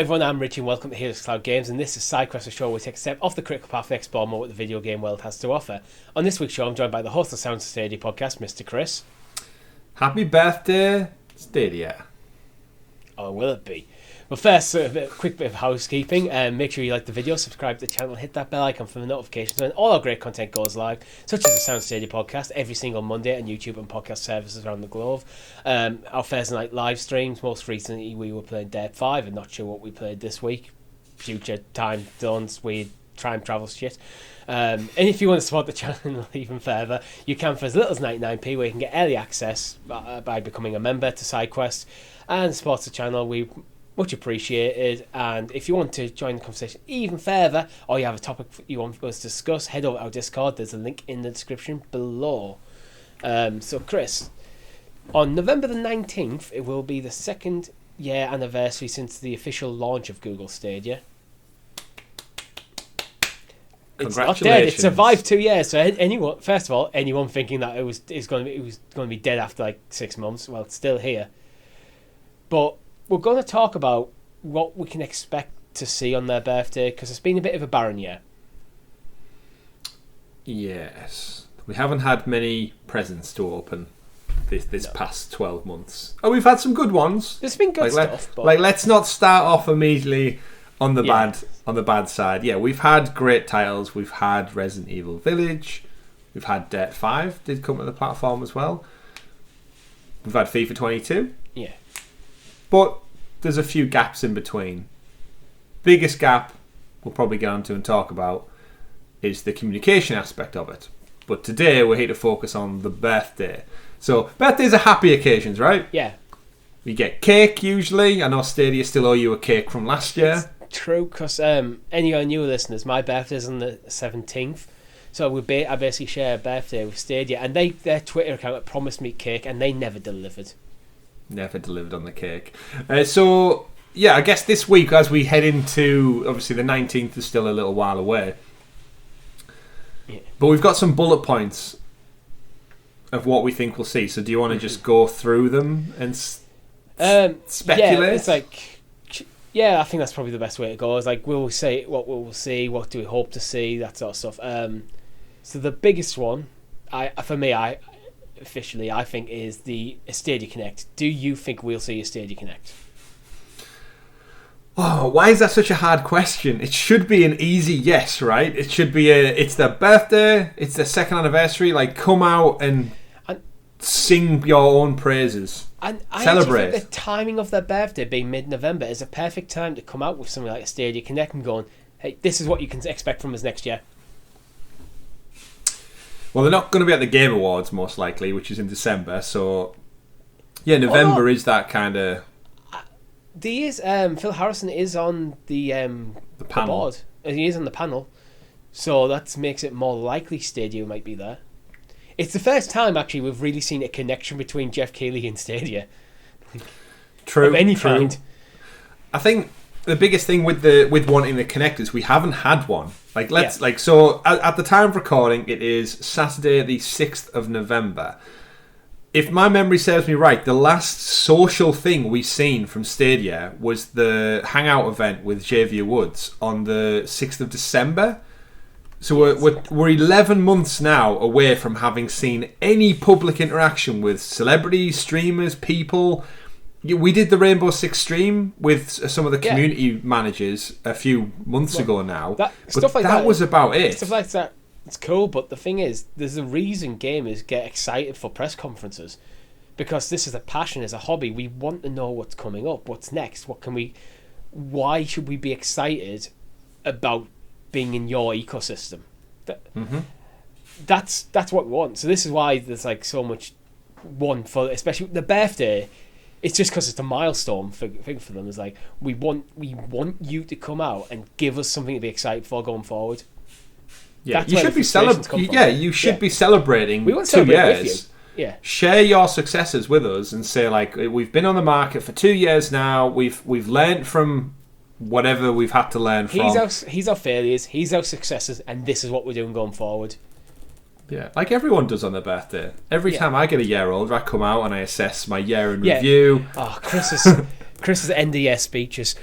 everyone, I'm Richie and welcome to Heroes Cloud Games, and this is SideQuest, a show where we take a step off the critical path to explore more what the video game world has to offer. On this week's show, I'm joined by the host of Sounds of Stadia podcast, Mr. Chris. Happy birthday, Stadia. Or will it be? Well, first, a quick bit of housekeeping. Make sure you like the video, subscribe to the channel, hit that bell icon for the notifications when all our great content goes live, such as the Sound Stadia podcast every single Monday on YouTube and podcast services around the globe. Our Thursday night live streams. Most recently, we were playing Dead 5. I'm not sure what we played this week. Future time zones, weird time travel shit. And if you want to support the channel even further, you can for as little as 99p, where you can get early access by becoming a member to SideQuest and support the channel. We much appreciated, and if you want to join the conversation even further, or you have a topic you want us to discuss, head over to our Discord. There's a link in the description below. So Chris, on November the 19th, it will be the second year anniversary since the official launch of Google Stadia. It's not dead. It survived 2 years. So anyone, first of all, anyone thinking that it was going to be dead after like 6 months, well, it's still here. But we're going to talk about what we can expect to see on their birthday, because it's been a bit of a barren year. Yes. We haven't had many presents to open this past 12 months. Oh, we've had some good ones. There's been good stuff. Let's not start off immediately on the bad side. Yeah, we've had great titles. We've had Resident Evil Village. We've had Dead 5 did come to the platform as well. We've had FIFA 22. Yeah. But there's a few gaps in between. Biggest gap we'll probably get onto and talk about is the communication aspect of it. But today we're here to focus on the birthday. So birthdays are happy occasions, right? Yeah. We get cake usually. I know Stadia still owe you a cake from last year. It's true, because any of our new listeners, my birthday's on the 17th. So I basically share a birthday with Stadia, and their Twitter account promised me cake, and they never delivered. Never delivered on the cake. So, yeah, I guess this week as we head into, obviously the 19th is still a little while away. Yeah. But we've got some bullet points of what we think we'll see. So do you want to just go through them and speculate? Yeah, it's like, yeah, I think that's probably the best way to go. It's like, we'll say what we'll see, what do we hope to see, that sort of stuff. So the biggest one, for me, officially, I think, is the Stadia Connect. Do you think we'll see a Stadia Connect? Oh, why is that such a hard question? It should be an easy yes, right? It should be it's their birthday, it's their second anniversary. Like, come out and sing your own praises. And I celebrate. Actually think the timing of their birthday being mid-November is a perfect time to come out with something like a Stadia Connect and going, hey, this is what you can expect from us next year. Well, they're not going to be at the Game Awards, most likely, which is in December. So, yeah, November is that kind of... Phil Harrison is on the panel. board. He is on the panel. So that makes it more likely Stadia might be there. It's the first time, actually, we've really seen a connection between Jeff Keighley and Stadia. True. Of any kind. I think the biggest thing with wanting the Connect is we haven't had one. So at the time of recording, it is Saturday the 6th of November. If my memory serves me right, the last social thing we've seen from Stadia was the Hangout event with Xavier Woods on the 6th of December. So we're 11 months now away from having seen any public interaction with celebrities, streamers, people. We did the Rainbow Six stream with some of the community managers a few months ago now. That was about it. Stuff like that, it's cool, but the thing is, there's a reason gamers get excited for press conferences. Because this is a passion, as a hobby. We want to know what's coming up, what's next, why should we be excited about being in your ecosystem? That's what we want. So this is why there's like so much one for, especially the birthday. It's just because it's a milestone thing for them. It's like we want you to come out and give us something to be excited for going forward. Yeah, you should be celebrating. Yeah, you should be celebrating. We want to 2 celebrate years. with you. Yeah, share your successes with us and say like, we've been on the market for 2 years now. We've learned from whatever we've had to learn from. He's our failures. He's our successes, and this is what we're doing going forward. Yeah, like everyone does on their birthday. Every time I get a year older, I come out and I assess my year in review. Oh, Chris's end of year speeches.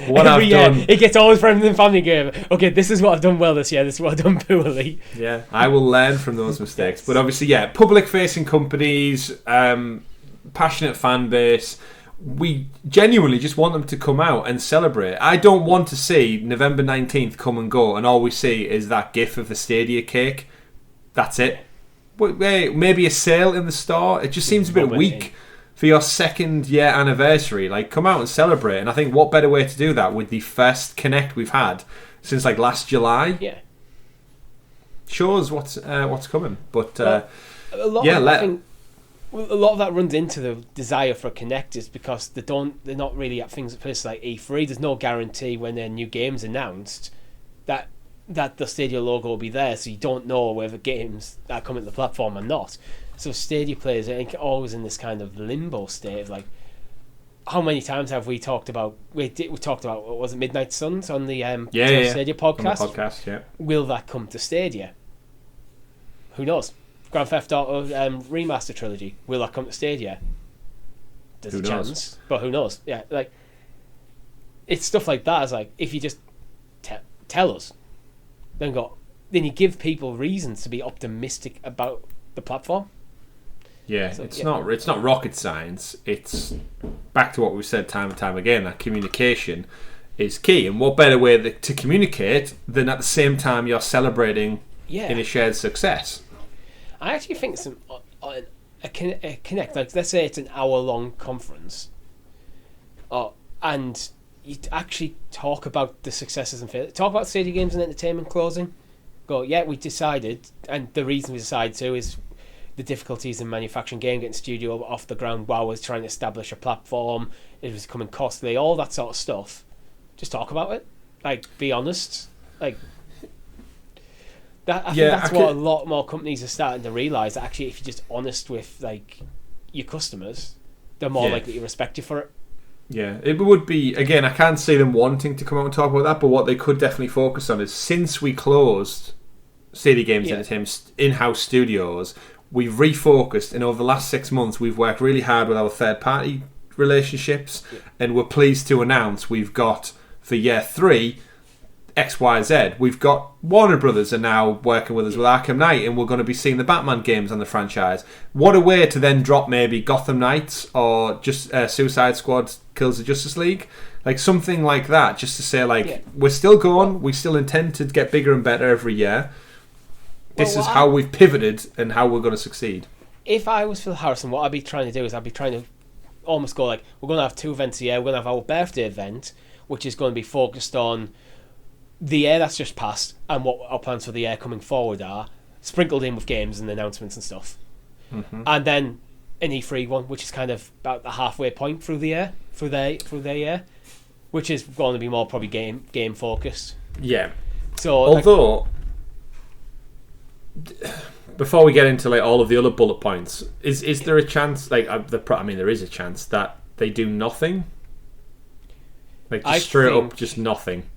What I've done, it gets always friends and family game. Okay, this is what I've done well this year. This is what I've done poorly. Yeah, I will learn from those mistakes. But obviously, yeah, public-facing companies, passionate fan base. We genuinely just want them to come out and celebrate. I don't want to see November 19th come and go, and all we see is that gif of the Stadia cake. That's it. Maybe a sale in the store. It just seems a bit weak for your 2nd year anniversary. Like, come out and celebrate. And I think what better way to do that with the first Connect we've had since like last July? Yeah. Shows what's coming. But a lot of that runs into the desire for Connect is because they're not really at things at places like E3. There's no guarantee when their new game's announced that the Stadia logo will be there, so you don't know whether games are coming to the platform or not. So Stadia players are always in this kind of limbo state of like, how many times have we talked about? We talked about, what was it, Midnight Suns on the Stadia podcast? On the podcast, yeah. Will that come to Stadia? Who knows? Grand Theft Auto remaster trilogy. Will that come to Stadia? There's a chance, but who knows? Yeah, like it's stuff like that. It's like, if you just tell us, then you give people reasons to be optimistic about the platform. Yeah, so, it's not rocket science. It's back to what we've said time and time again, that communication is key. And what better way to communicate than at the same time you're celebrating in a shared success? I actually think a Connect, like let's say it's an hour-long conference, and you actually talk about the successes and failures. Talk about Stadia Games and Entertainment closing. Go, yeah, we decided, and the reason we decided to is the difficulties in manufacturing game, getting studio off the ground while we're trying to establish a platform. It was becoming costly, all that sort of stuff. Just talk about it. Like, be honest. Like, I think that's what a lot more companies are starting to realise. That actually, if you're just honest with like your customers, they're more likely to respect you for it. Yeah, it would be, again, I can't see them wanting to come out and talk about that, but what they could definitely focus on is, since we closed Stadia Games Entertainment in-house studios, we've refocused, and over the last 6 months we've worked really hard with our third-party relationships, and we're pleased to announce we've got, for year 3, XYZ. We've got Warner Brothers are now working with us with Arkham Knight, and we're going to be seeing the Batman games on the franchise. What a way to then drop maybe Gotham Knights or just Suicide Squad Kills the Justice League, like something like that, just to say like, we're still going, we still intend to get bigger and better every year. This is how we've pivoted and how we're going to succeed. If I was Phil Harrison, what I'd be trying to do is I'd be trying to almost go like, we're going to have 2 events a year. We're going to have our birthday event, which is going to be focused on the year that's just passed and what our plans for the year coming forward are, sprinkled in with games and announcements and stuff. Mm-hmm. And then an E3 one, which is kind of about the halfway point through the year, through their year, which is going to be more probably game focused. Yeah. So, although, before we get into like all of the other bullet points, is there a chance? Like, there is a chance that they do nothing. Like, just straight up, just nothing.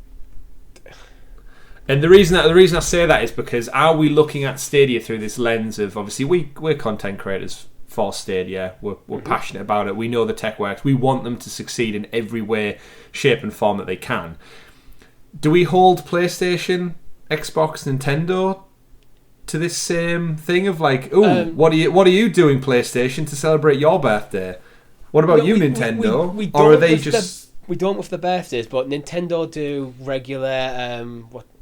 And the reason I say that is because, are we looking at Stadia through this lens of, obviously we're content creators for Stadia, we're passionate about it, we know the tech works, we want them to succeed in every way, shape and form that they can. Do we hold PlayStation, Xbox, Nintendo to this same thing of like, what are you doing, PlayStation, to celebrate your birthday? What about you, Nintendo? We or are they just... We don't with the birthdays, but Nintendo do regular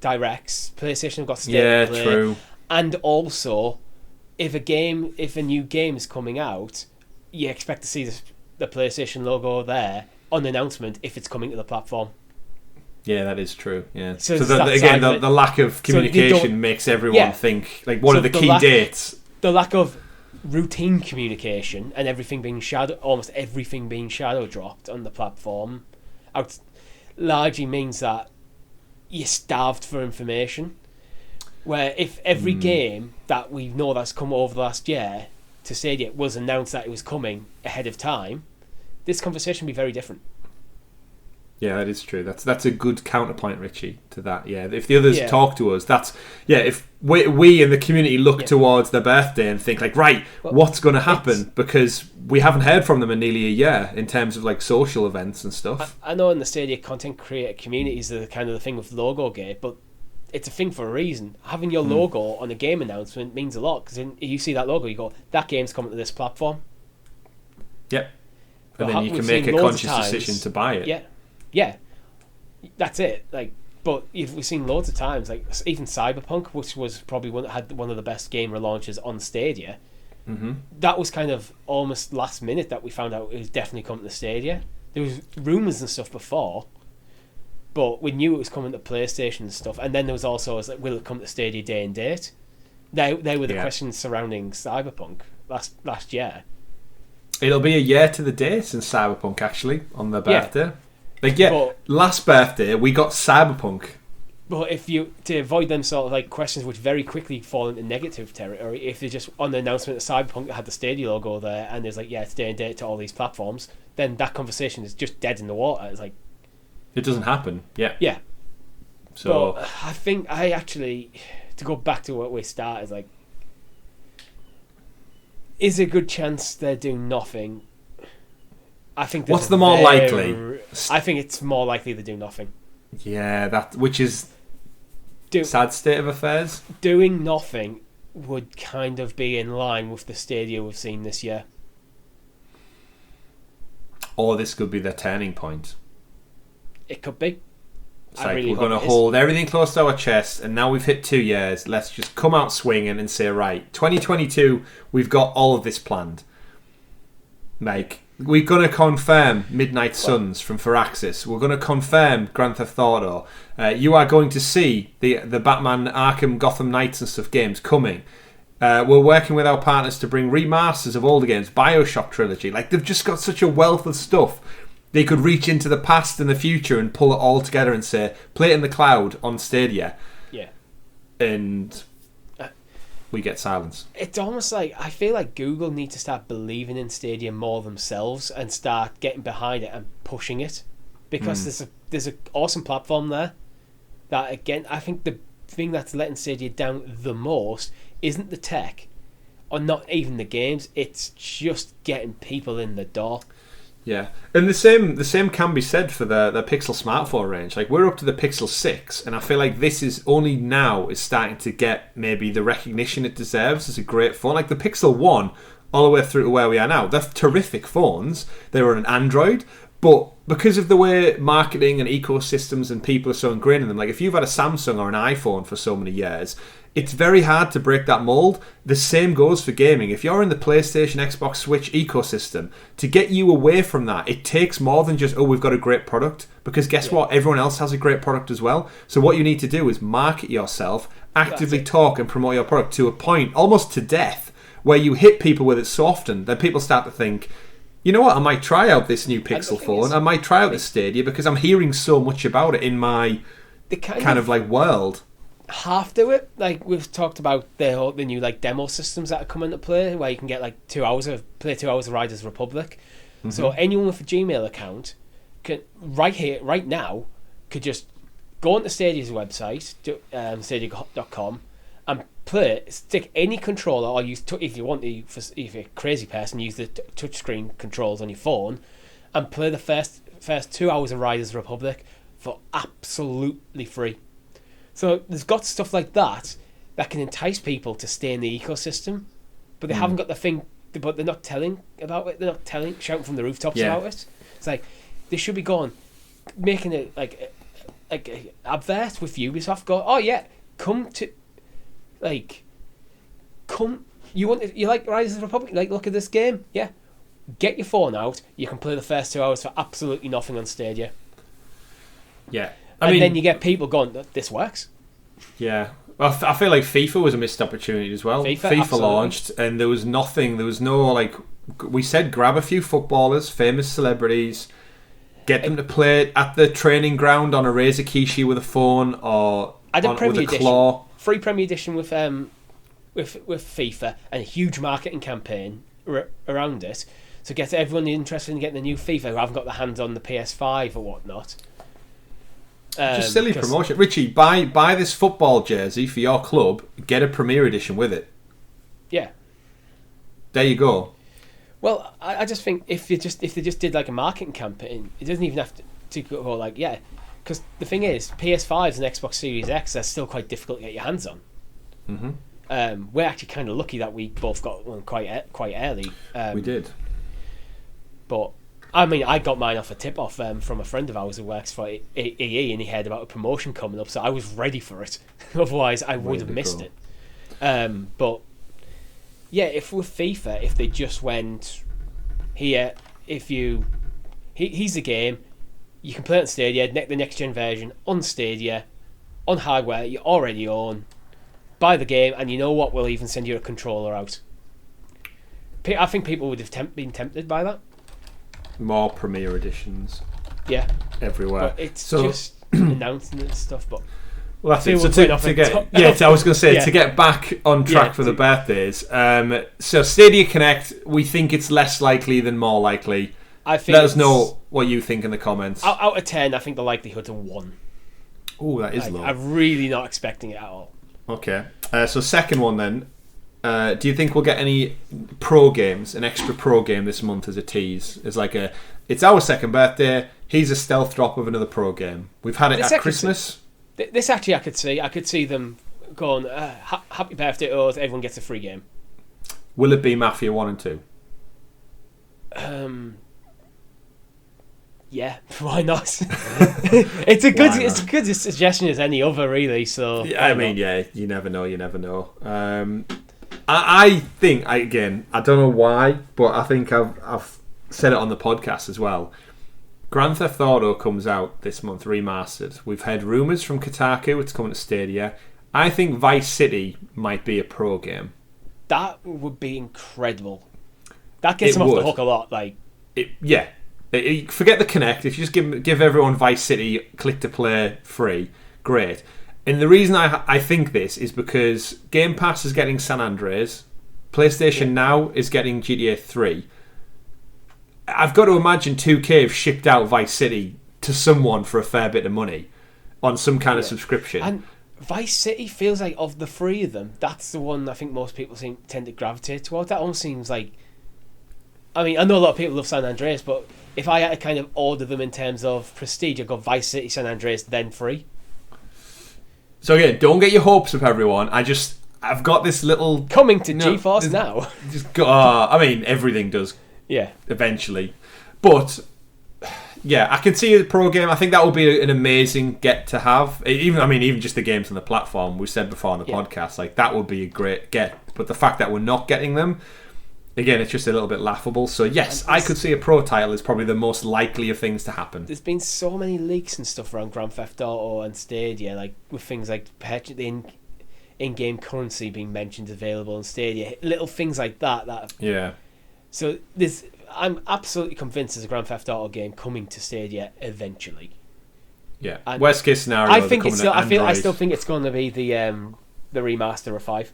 directs. PlayStation have got State of Play. True. And also, if a new game is coming out, you expect to see the PlayStation logo there on the announcement if it's coming to the platform. Yeah, that is true. Yeah. So again, the lack of communication makes everyone think like, what are the key dates? The lack of routine communication and almost everything being shadow dropped on the platform largely means that you're starved for information. Where if every game that we know that's come over the last year to Stadia was announced that it was coming ahead of time, this conversation would be very different. Yeah, that is true. That's a good counterpoint, Richie, to that. Yeah, if the others talk to us, if we in the community look towards their birthday and think like, right, what's going to happen? Because we haven't heard from them in nearly a year in terms of like social events and stuff. I know in the Stadia content creator communities, the kind of the thing with logo gate, but it's a thing for a reason. Having your logo on a game announcement means a lot, because you see that logo, you go, that game's coming to this platform. Yep. And then you can make a conscious decision to buy it. Yeah, that's it. Like, but we've seen loads of times, like even Cyberpunk, which was probably had one of the best game relaunches on Stadia. Mm-hmm. That was kind of almost last minute that we found out it was definitely coming to Stadia. There was rumours and stuff before, but we knew it was coming to PlayStation and stuff. And then there was also, like, will it come to Stadia day and date? They were the questions surrounding Cyberpunk last year. It'll be a year to the date since Cyberpunk, actually, on their birthday. Last birthday we got Cyberpunk. But to avoid them sort of like questions which very quickly fall into negative territory, if they just on the announcement of Cyberpunk had the Stadia logo there and there's like, it's day and date to all these platforms, then that conversation is just dead in the water. It's like, it doesn't happen. Yeah. So but I think to go back to what we started, like, is a good chance they're doing nothing. I think what's the more likely? I think it's more likely they do nothing. Yeah, which is sad state of affairs. Doing nothing would kind of be in line with the Stadia we've seen this year. Or this could be their turning point. It could be. It's like, we're going to hold everything close to our chest, and now we've hit 2 years. Let's just come out swinging and say, right, 2022, we've got all of this planned. Like, we're going to confirm Midnight Suns from Firaxis. We're going to confirm Grand Theft Auto. You are going to see the Batman Arkham Gotham Knights and stuff games coming. We're working with our partners to bring remasters of older games, Bioshock Trilogy. Like, they've just got such a wealth of stuff. They could reach into the past and the future and pull it all together and say, play it in the cloud on Stadia. Yeah. And we get silence. It's almost like, I feel like Google need to start believing in Stadia more themselves and start getting behind it and pushing it, because there's an awesome platform there that, again, I think the thing that's letting Stadia down the most isn't the tech or not even the games, it's just getting people in the door. Yeah, and the same can be said for the Pixel smartphone range. Like, we're up to the Pixel 6, and I feel like this is only now is starting to get maybe the recognition it deserves as a great phone. Like the Pixel 1, all the way through to where we are now, they're terrific phones. They were an Android, but because of the way marketing and ecosystems and people are so ingrained in them, like if you've had a Samsung or an iPhone for so many years, it's very hard to break that mold. The same goes for gaming. If you're in the PlayStation, Xbox, Switch ecosystem, to get you away from that, it takes more than just, we've got a great product. Because guess what? Everyone else has a great product as well. So what you need to do is market yourself, actively talk and promote your product to a point, almost to death, where you hit people with it so often that people start to think, you know what, I might try out this new Pixel phone. I might try out this Stadia because I'm hearing so much about it in my kind of like world. Half do it. Like, we've talked about the new like demo systems that are coming to play, where you can get like 2 hours of Riders Republic. Mm-hmm. So anyone with a Gmail account can right now could just go onto Stadia's website, stadia.com, and stick any controller, or use if you want to, if you're a crazy person, use the touchscreen controls on your phone, and play the first 2 hours of Riders Republic for absolutely free. So there's got stuff like that can entice people to stay in the ecosystem, but they haven't got the thing. But they're not telling about it. They're not shouting from the rooftops about it. It's like they should be making it like a advert with Ubisoft. You like Riders of the Republic? Like, look at this game. Yeah, get your phone out. You can play the first 2 hours for absolutely nothing on Stadia. Yeah. And then you get people going, this works. Yeah. Well, I feel like FIFA was a missed opportunity as well. FIFA launched, and there was no, like, we said grab a few footballers, famous celebrities, get them to play at the training ground on a Razer Kishi with a phone or with a claw. Free Premier Edition with FIFA, and a huge marketing campaign around it. So get everyone interested in getting the new FIFA who haven't got their hands on the PS5 or whatnot. Just silly promotion. Richie, buy this football jersey for your club. Get a Premier Edition with it. Yeah. There you go. Well, I just think if they just did like a marketing campaign, it doesn't even have to go like, yeah. Because the thing is, PS5s and Xbox Series X are still quite difficult to get your hands on. Mm-hmm. We're actually kind of lucky that we both got one quite early. We did. But I mean, I got mine off a tip-off from a friend of ours who works for EE, and he heard about a promotion coming up, so I was ready for it. Otherwise, I would have missed it. But yeah, if with FIFA, if they just went here, here's the game, you can play it on Stadia, the next-gen version, on Stadia, on hardware you already own, buy the game, and you know what, we'll even send you a controller out. I think people would have been tempted by that. More Premier Editions. Yeah. Everywhere. But it's just announcing and stuff, but... Well, that's it. So to get, I was going to say, to get back on track for the birthdays, so Stadia Connect, we think it's less likely than more likely. Let us know what you think in the comments. Out of 10, I think the likelihood's a 1. Oh, that is low. I'm really not expecting it at all. Okay. So second one then. Do you think we'll get any pro games, an extra pro game this month as a tease? It's like it's our second birthday. Here's a stealth drop of another pro game. We've had it at Christmas. This actually, I could see them going, happy birthday, everyone gets a free game. Will it be Mafia 1 and 2? Yeah, why not? It's a good suggestion as any other, really. So yeah, I mean, yeah, you never know. I think, again, I don't know why, but I think I've said it on the podcast as well. Grand Theft Auto comes out this month, remastered. We've heard rumours from Kotaku it's coming to Stadia. I think Vice City might be a pro game. That would be incredible. That gets them off the hook a lot. Forget the Connect. If you just give everyone Vice City, click to play free, great. And the reason I think this is because Game Pass is getting San Andreas, PlayStation Now is getting GTA 3. I've got to imagine 2K have shipped out Vice City to someone for a fair bit of money on some kind of subscription. And Vice City feels like, of the three of them, that's the one I think most people tend to gravitate towards. That almost seems like... I mean, I know a lot of people love San Andreas, but if I had to kind of order them in terms of prestige, I'd go Vice City, San Andreas, then 3. So again, don't get your hopes up, everyone. I've got this little... Coming to GeForce Now. I mean, everything does. Yeah. Eventually. But, yeah, I can see a pro game. I think that would be an amazing get to have. Even just the games on the platform, we said before on the podcast, like, that would be a great get. But the fact that we're not getting them, again, it's just a little bit laughable. So, yes, I could see a pro title is probably the most likely of things to happen. There's been so many leaks and stuff around Grand Theft Auto and Stadia, like, with things like the in-game currency being mentioned available on Stadia. Little things like that. Yeah. So I'm absolutely convinced there's a Grand Theft Auto game coming to Stadia eventually. Yeah. And worst case scenario, I still think it's going to be the remaster of 5.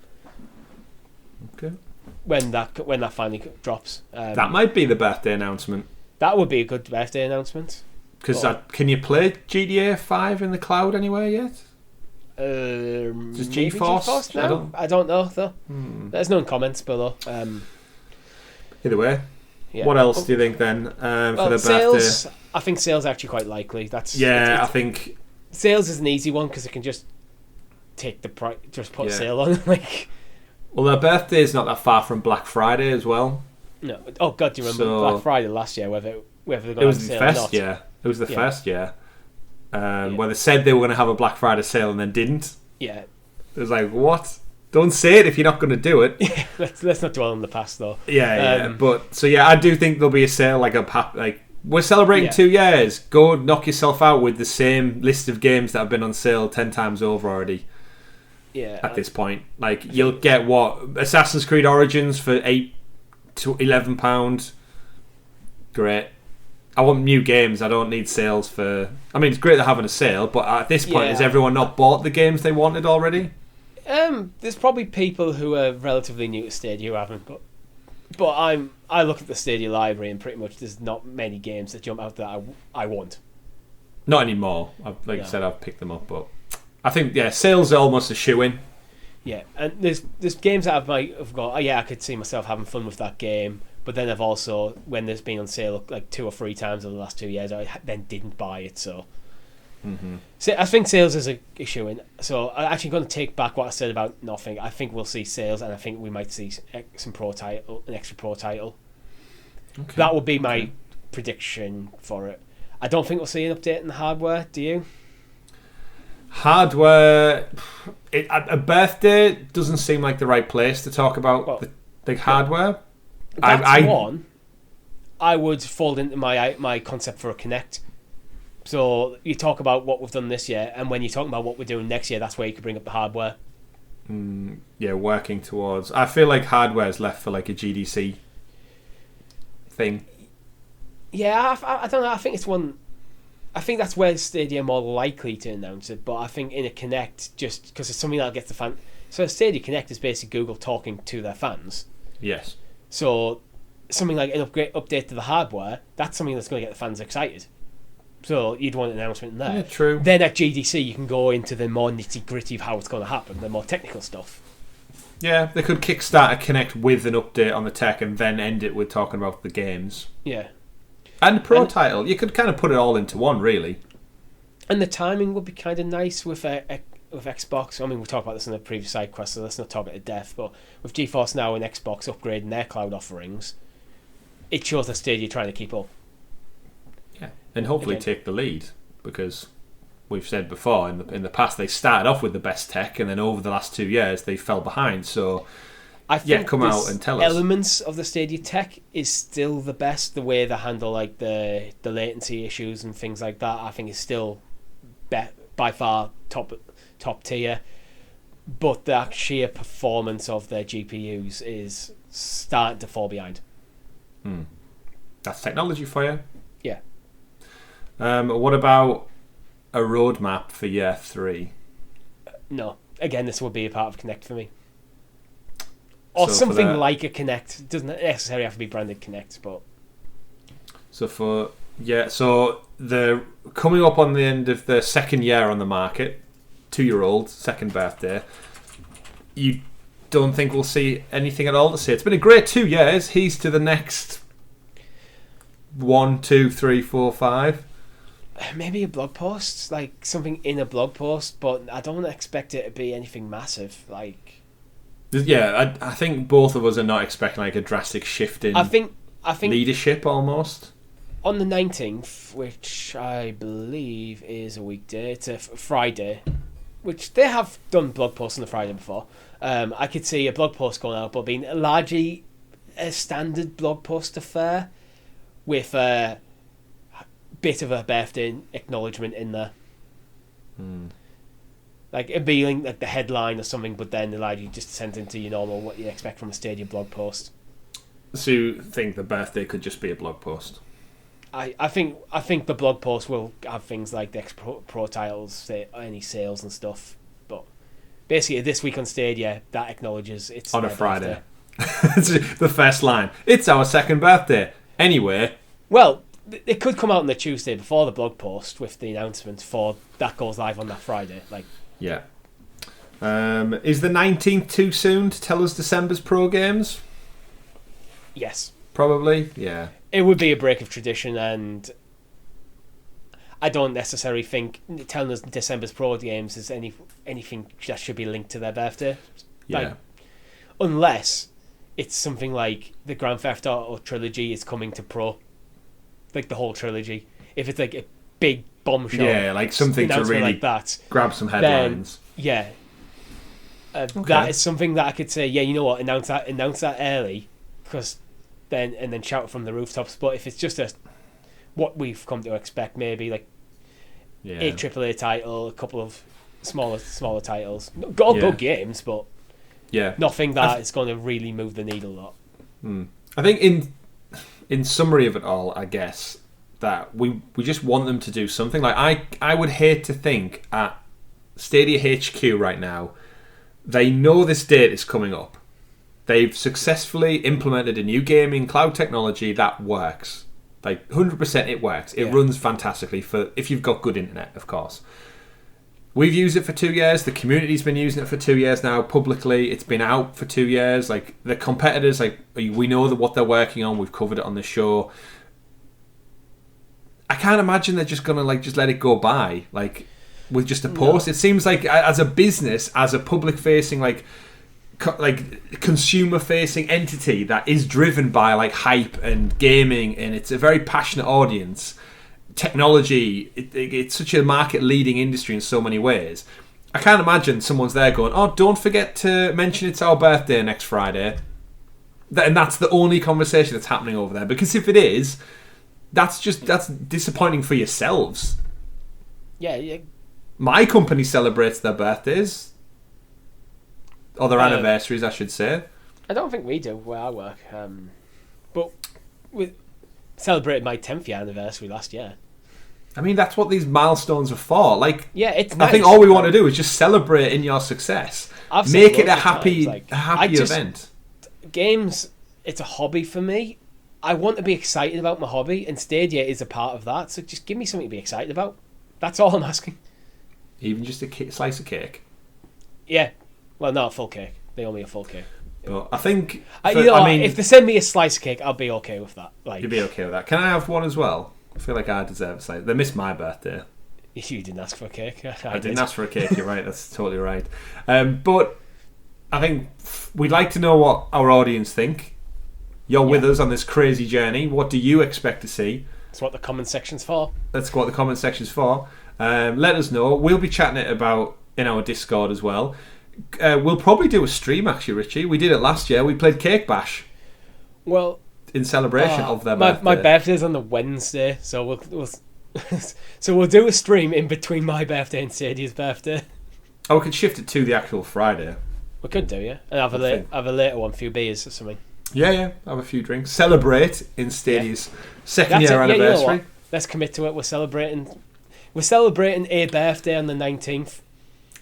Okay. When that finally drops. That might be the birthday announcement. That would be a good birthday announcement. Because can you play GTA 5 in the cloud anywhere yet? Just GeForce now? I don't know though. There's no comments below. Either way, what else do you think then for the sales, birthday? I think sales are actually quite likely. I think sales is an easy one because it can just take the price, just put a sale on. Well, their birthday is not that far from Black Friday as well. No, oh god, do you remember Black Friday last year? Whether they got it was a sale the first or not? year. It was the first year where they said they were going to have a Black Friday sale and then didn't. Yeah, it was like, what? Don't say it if you're not going to do it. Yeah, let's not dwell on the past though. But I do think there'll be a sale like we're celebrating 2 years. Go knock yourself out with the same list of games that have been on sale 10 times over already. Yeah. At this point, you'll get Assassin's Creed Origins for £8 to £11. Great. I want new games. I don't need sales for. I mean, it's great they're having a sale, but at this point, has everyone not bought the games they wanted already? There's probably people who are relatively new to Stadia who haven't, but I look at the Stadia library and pretty much there's not many games that jump out that I want. Not anymore. Like I said, I've picked them up, but I think sales are almost a shoe-in. Yeah, and there's games that I've got. I could see myself having fun with that game, but then I've also, when there's been on sale like 2 or 3 times over the last 2 years, I then didn't buy it. So, so I think sales is a shoe-in. So I'm actually going to take back what I said about nothing. I think we'll see sales, and I think we might see an extra pro title. Okay. That would be my prediction for it. I don't think we'll see an update in the hardware. Do you? Hardware, a birthday doesn't seem like the right place to talk about the hardware. That's I would fold into my concept for a Kinect. So you talk about what we've done this year, and when you're talking about what we're doing next year, that's where you could bring up the hardware. Working towards. I feel like hardware is left for like a GDC thing. Yeah, I don't know. I think it's one. I think that's where Stadia are more likely to announce it, but I think in a Kinect, just because it's something that gets the fan. So Stadia Connect is basically Google talking to their fans. Yes. So something like an update to the hardware, that's something that's going to get the fans excited. So you'd want an announcement in there. Yeah, true. Then at GDC, you can go into the more nitty gritty of how it's going to happen, the more technical stuff. Yeah, they could kickstart a Kinect with an update on the tech and then end it with talking about the games. Yeah. And Pro title. You could kind of put it all into one, really. And the timing would be kind of nice with Xbox. I mean, we talked about this in the previous SideQuest, so let's not talk it to death. But with GeForce Now and Xbox upgrading their cloud offerings, it shows that Stadia trying to keep up. Yeah, and hopefully take the lead, because we've said before, in the past, they started off with the best tech, and then over the last 2 years, they fell behind. So I think come out and tell us. Elements of the Stadia tech is still the best. The way they handle like the latency issues and things like that, I think is still by far top tier. But the sheer performance of their GPUs is starting to fall behind. That's technology for you. Yeah. What about a roadmap for year 3? No. Again, this would be a part of Kinect for me. Or so something like a Kinect. It doesn't necessarily have to be branded Kinect, but... So they're coming up on the end of the second year on the market, 2-year-old, second birthday. You don't think we'll see anything at all to say? It's been a great 2 years. He's to the next 1, 2, 3, 4, 5. Maybe a blog post, like something in a blog post, but I don't expect it to be anything massive. Like, yeah, I think both of us are not expecting like a drastic shift in. I think leadership almost. On the 19th, which I believe is a weekday, it's a Friday, which they have done blog posts on the Friday before. I could see a blog post going out, but being largely a standard blog post affair with a bit of a birthday acknowledgement in there. Like it being like the headline or something, but then allow you just to send into your normal what you expect from a Stadia blog post. So you think the birthday could just be a blog post? I think the blog post will have things like the pro titles, say, any sales and stuff. But basically, this week on Stadia, that acknowledges it's on a Friday. The first line. It's our second birthday. Anyway. Well, it could come out on the Tuesday before the blog post with the announcement for that goes live on that Friday. Like, yeah. Is the 19th too soon to tell us December's pro games? Yes. Probably, yeah. It would be a break of tradition, and I don't necessarily think telling us December's pro games is anything that should be linked to their birthday. Yeah. Like, unless it's something like the Grand Theft Auto trilogy is coming to pro. Like the whole trilogy. If it's like a big bombshell. Yeah, like something to really like that, grab some headlines. Then, yeah. That is something that I could say, yeah, you know what, announce that early, because then shout it from the rooftops. But if it's just what we've come to expect, maybe like a AAA title, a couple of smaller titles, all good games, but nothing that is going to really move the needle a lot. I think in summary of it all, I guess that we just want them to do something. Like I would hate to think at Stadia HQ right now, they know this date is coming up. They've successfully implemented a new gaming cloud technology that works. Like 100% it works. It runs fantastically for if you've got good internet, of course. We've used it for 2 years. The community's been using it for 2 years now. Publicly, it's been out for 2 years. Like the competitors, like we know what they're working on. We've covered it on the show. I can't imagine they're just gonna just let it go by like with just a post. No. It seems like as a business, as a public-facing consumer-facing entity that is driven by like hype and gaming, and it's a very passionate audience. Technology, it's such a market-leading industry in so many ways. I can't imagine someone's there going, "Oh, don't forget to mention it's our birthday next Friday," and that's the only conversation that's happening over there. Because if it is, that's disappointing for yourselves. Yeah. My company celebrates their birthdays. Or their anniversaries, I should say. I don't think we do where I work. But we celebrated my 10th year anniversary last year. I mean, that's what these milestones are for. It's nice. I think all we want to do is just celebrate in your success. Make it a happy event. Games, it's a hobby for me. I want to be excited about my hobby, and Stadia is a part of that. So just give me something to be excited about. That's all I'm asking. Even just a slice of cake? Yeah. Well, not a full cake. They owe me a full cake. But I think... if they send me a slice of cake, I'll be okay with that. You'll be okay with that. Can I have one as well? I feel like I deserve a slice. They missed my birthday. You didn't ask for a cake. I didn't ask for a cake, you're right. That's totally right. But I think we'd like to know what our audience think. You're with us on this crazy journey. What do you expect to see? That's what the comment section's for. Let us know. We'll be chatting it about in our Discord as well. We'll probably do a stream, actually, Richie. We did it last year. We played Cake Bash. Well, in celebration of their birthday. My birthday's on the Wednesday, so we'll do a stream in between my birthday and Sadie's birthday. Oh, we could shift it to the actual Friday. We could do, yeah, and have a later one, a few beers or something. Yeah, have a few drinks. Celebrate in Stadia's second year anniversary. You know, let's commit to it. We're celebrating a birthday on the 19th.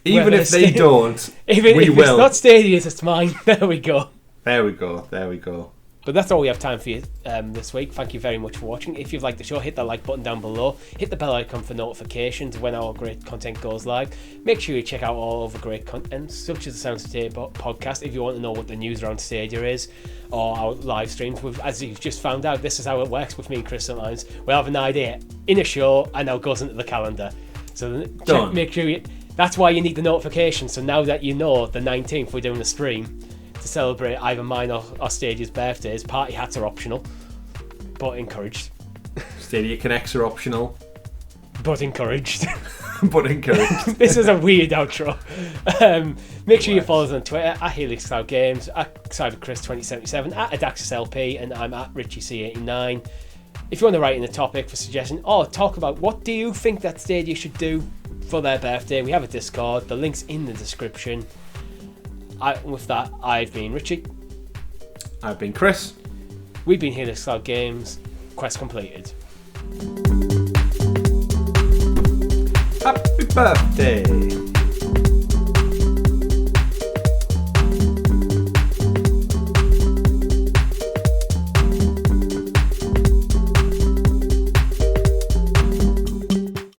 Even if they don't, even we if will. It's not Stadia's, it's mine. There we go. But that's all we have time for you this week. Thank you very much for watching. If you've liked the show, hit that like button down below. Hit the bell icon for notifications when our great content goes live. Make sure you check out all of the great content, such as the Sound Stadia podcast, if you want to know what the news around Stadia is, or our live streams. As you've just found out, this is how it works with me and Chris Lines. We have an idea in a show, and now it goes into the calendar. So make sure that's why you need the notification. So now that you know the 19th we're doing a stream to celebrate either mine or Stadia's birthdays. Party hats are optional, but encouraged. Stadia Connects are optional, but encouraged. This is a weird outro. Make sure you follow us on Twitter at Helix Cloud Games, at CyberChris2077, at AdaxisLP, and I'm at RichieC89. If you want to write in a topic for suggestion or talk about what do you think that Stadia should do for their birthday, we have a Discord. The link's in the description. With that, I've been Richie. I've been Chris. We've been Helix Cloud Games. Quest completed. Happy birthday.